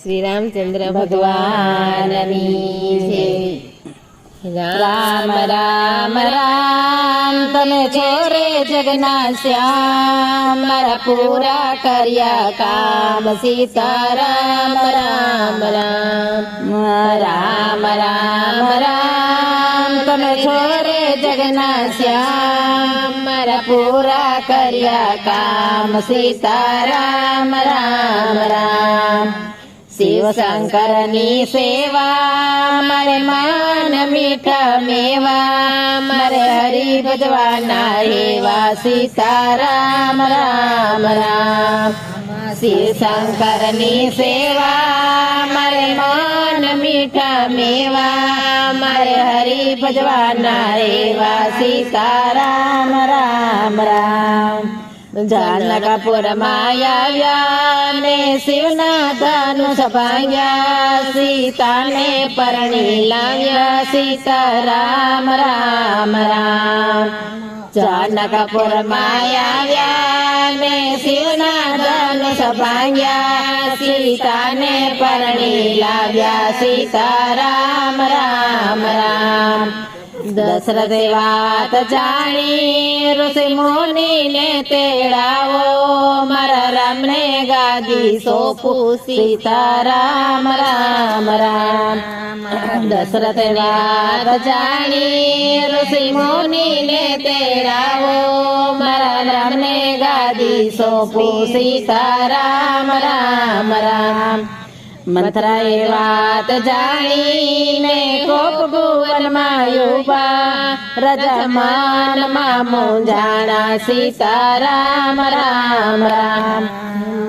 શ્રી રામચંદ્ર ભગવાનની જય। રામ રામ રામ તમે છો રે જગના શ્યામ, મારા પૂરા કર્યા કામ સીતારામ રામ રામ રામ રામ રામ તમે છો રે જગના શ્યામ, મારા પૂરા કર્યા કામ સીતારામ રામ રામ। શિવ શંકરની સેવા મારે માન મીઠા મેવા, મારે હરિ ભજવાના એવા સીતારામ રામ રામ। શિવ શંકરની સેવા મારે માન મીઠા મેવા, મારે હરિ ભજવાના એવા સીતારામ રામ રામ। જાનકપુર આવ્યા ને શિવના ધનુષ ભાંગ્યા, સીતાને પરણી લાવ્યા સીતારામ રામ રામ। જાનકપુર આવ્યા ને શિવના ધનુષ ભાંગ્યા, સીતાને પરણી લાવ્યા સીતારામ રામ રામ। દશરથે વાત જાણી ઋષિ મુનિને તેડાવો, મારા રામને ગાદી સોંપું સીતારામ રામ રામ। દશરથે વાત જાણી ઋષિ મુનિને તેડાવો, મારા રામને ગાદી સોંપું સીતારામ રામ રામ। મંથરાએ વાત જાણીને કોપ ભુવનમાં ઉભા, રજમાનમાં મૂંઝાણા સીતારામ રામ રામ।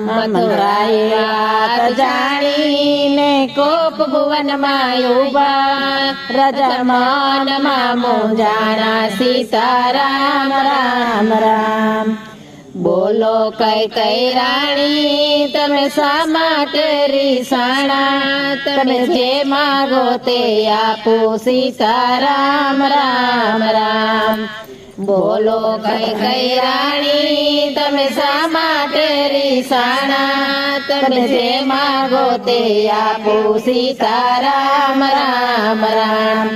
મંથરાએ વાત જાણીને કોપ ભુવનમાં ઉભા, રજમાનમાં મૂંઝાણા સીતારામ રામ રામ। બોલો કઈ રાણી તમે શા માટે રીસાણા, તમે જે માગો તે આપો સીતારામ રામ રામ। બોલો કઈ રાણી તમે શા માટે રીસાણા, તમે જે માગો તે આપો સીતારામ રામ રામ।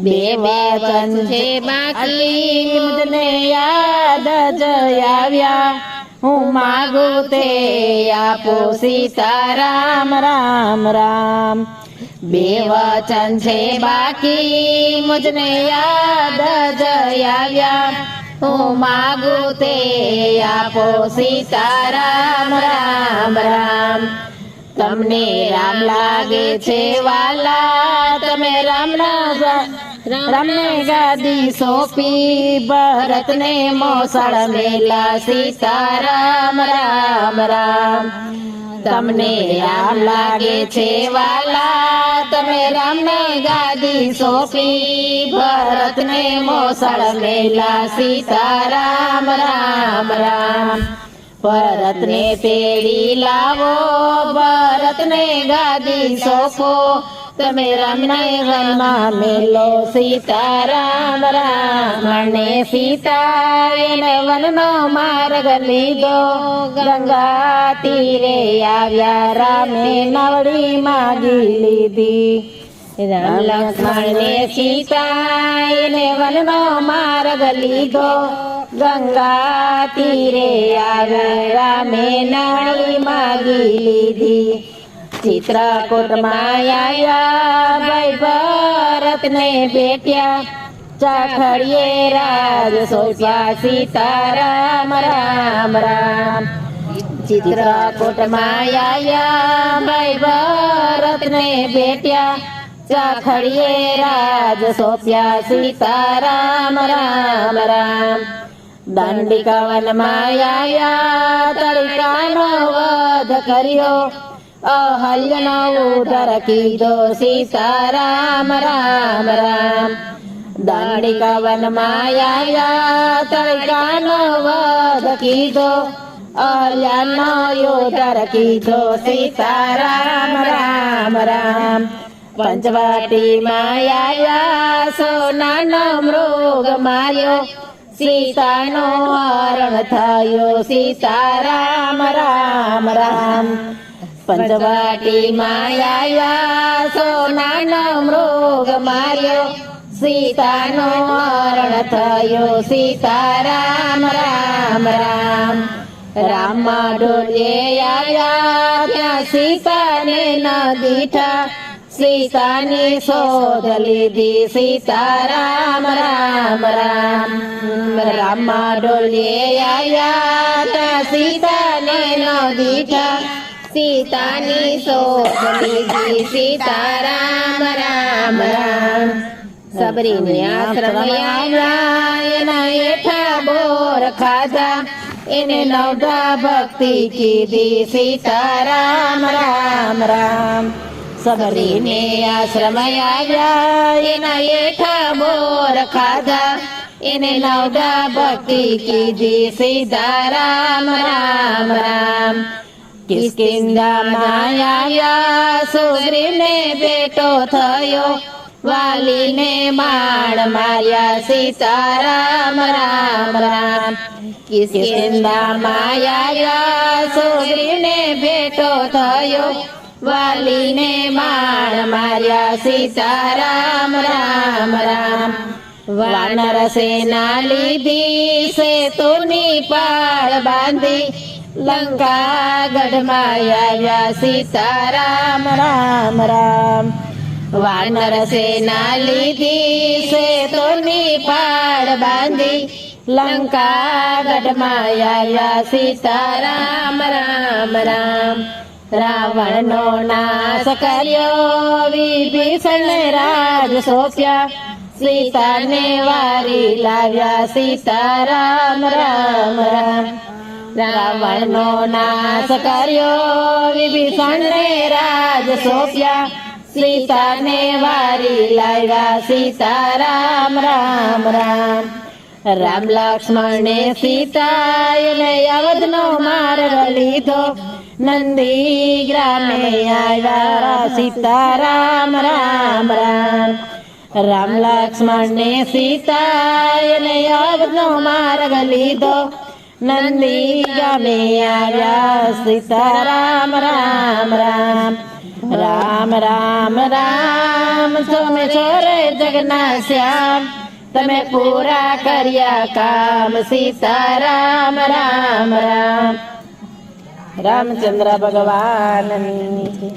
બે વચન છે બાકી મુજને યાદ જ આવ્યા, હું માગું તે આપો સીતારામ રામ રામ। બે વચન છે બાકી મુજને યાદ જ આવ્યા, હું માગું તે આપો સીતારામ રામ રામ। તમને રામ લાગે છે વાલા, તમે રામને ગાદી સોંપી, ભરતને મોસાળ મેલા સીતારામ રામ રામ। તમને રામ લાગે છે વાલા, તમે રામને ગાદી સોંપી, ભરતને મોસાળ મેલા સીતારામ રામ રામ। ભરતને તેડી લાવો, ભરતને ગાદી સોંપો, તમે રામને વનમાં મેલો સીતારામ રામ। અને સીતા એને વનનો માર્ગ લીધો, ગંગા તીરે આવ્યા રામે નવડી માગી લીધી। રામ લક્ષ્મણને સીતા એને વનનો માર્ગ લીધો, ગંગા તીરે આવ્યા રામે નવડી માગી લીધી। ચિત્રકૂટમાં આવ્યા ભાઈ ભરતને ભેટ્યા, ચાખડીએ રાજ સોંપ્યા સીતારામ રામ રામ। ચિત્રકૂટમાં આવ્યા ભાઈ ભરતને ભેટ્યા, ચાખડીએ રાજ સોંપ્યા સીતારામ રામ રામ। દાંડિકા વનમાં આવ્યા તડકાનો વધ કર્યો, અહલ્યનો ઉદ્ધાર કીધો સીતારામ રામ રામ। દાંડિકા વનમાં આવ્યા તડકાનો વધ કીધો, અહલ્યાનો ઉદ્ધાર કીધો સીતારામ રામ રામ। પંચવટીમાં આવ્યા સોનાનો મૃગ માર્યો, સીતાનો હરણ થયો સીતારામ રામ રામ। પંચવટીમાં આવ્યા સોનાનો મૃગ માર્યો સીતાનો હરણ થયો સીતારામ રામ રામ રામ ડોલીએ આવ્યા ત્યાં સીતાને ન દીઠા સીતાની શોધ લીધી સીતારામ રામ રામ રામ ડોલીએ આવ્યા ત્યાં સીતાને ન દીઠા સીતાની શોધ લીધી સીતારામ રામ રામ સબરીને આશ્રમ આવ્યા એના હેઠા બોર ખાધા એને નવધા ભક્તિ કીધી સીતારામ રામ રામ સબરીને આશ્રમ આવ્યા એના હેઠા બોર ખાધા એને નવધા ભક્તિ કીધી સીતારામ રામ રામ કિષ્કિંધામાં આવ્યા સુગ્રીવને બેટો થયો વાલીને માણ માર્યા સીતારામ રામ રામ કિષ્કિંધામાં આવ્યા સુગ્રીવને ભેટો થયો વાલીને માણ માર્યા સીતારામ રામ રામ વાનર સેના લીધી સેતુની પાળ બાંધી લંકા ગઢમાં આવ્યા સીતારામ રામ રામ વાનર સેના લીધી સેતુની પાળ બાંધી લંકા ગઢમાં આવ્યા સીતારામ રામ રામ રાવણનો નાશ કર્યો વિભીષણ રાજ સોંપ્યા સીતાને વારી લાવ્યા સીતારામ રામ રામ રાવણનો નાશ કર્યો વિભીષણને રાજ સોંપ્યા સીતાને વારી લાવ્યા સીતારામ રામ રામ રામ લક્ષ્મણે સીતાને અવધનો માર્ગ લીધો નંદી ગ્રામે આવ્યા સીતારામ રામ રામ રામ લક્ષ્મણને સીતાને અવધનો માર્ગ લીધો નંદી ગામે આવ્યા સીતારામ રામ રામ રામ રામ રામ તમે છોરે જગના શ્યામ તમે પૂરા કર્યા કામ સીતારામ રામ રામ રામચંદ્ર ભગવાનની